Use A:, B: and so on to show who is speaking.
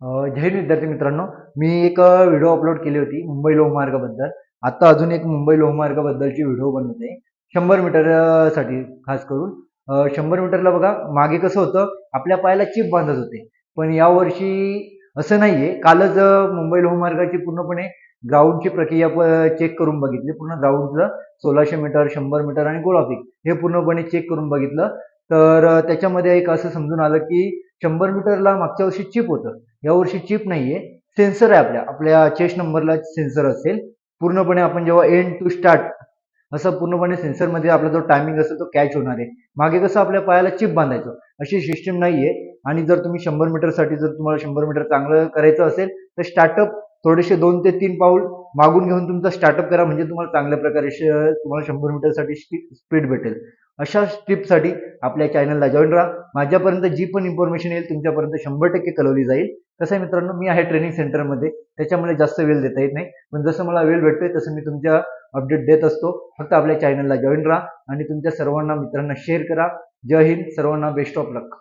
A: जय हिंद विद्यार्थी मित्रांनो. मी एक व्हिडिओ अपलोड केली होती मुंबई लोहमार्गाबद्दल. आता अजून एक मुंबई लोहमार्गाबद्दलची व्हिडिओ बनवत आहे. 100 मीटर साठी खास करून. 100 मीटरला बघा मागे कसं होतं, आपल्या पायाला चिप बांधत होते. पण यावर्षी असं नाहीये. कालच मुंबई लोहमार्गाची पूर्णपणे ग्राउंडची प्रक्रिया चेक करून बघितली. पूर्ण ग्राउंडचं 1600 मीटर, 100 मीटर आणि गोळाफेक हे पूर्णपणे चेक करून बघितलं. तर त्याच्यामध्ये एक असं समजून आलं की 100 मीटरला मागच्या वर्षी चिप होतं. यावर्षी चिप नाहीये. सेन्सर आहे आपल्या आपल्या चेस्ट नंबरला सेन्सर असेल. पूर्णपणे आपण जेव्हा एंड टू स्टार्ट असं पूर्णपणे सेन्सरमध्ये आपला जो टायमिंग असेल तो कॅच होणार आहे. मागे कसं आपल्या पायाला चिप बांधायचं अशी सिस्टीम नाहीये. आणि जर तुम्ही 100 मीटरसाठी जर तुम्हाला 100 मीटर चांगलं करायचं असेल तर स्टार्टअप थोडेसे 2 ते 3 पाऊल मागून घेऊन तुमचा स्टार्टअप करा, म्हणजे तुम्हाला चांगल्या प्रकारे तुम्हाला 100 मीटरसाठी स्पीड भेटेल. अशा टिप्ससाठी आपल्या चॅनलला जॉईन राहा. माझ्यापर्यंत जी पण इन्फॉर्मेशन येईल तुमच्यापर्यंत 100% कळवली जाईल. कसं आहे मित्रांनो, मी आहे ट्रेनिंग सेंटरमध्ये, त्याच्यामुळे जास्त वेळ देता येत नाही. पण जसं मला वेळ भेटतोय तसं मी तुमच्या अपडेट देत असतो. फक्त आपल्या चॅनलला जॉईन राहा आणि तुमच्या सर्वांना मित्रांना शेअर करा. जय हिंद, सर्वांना बेस्ट ऑफ लक.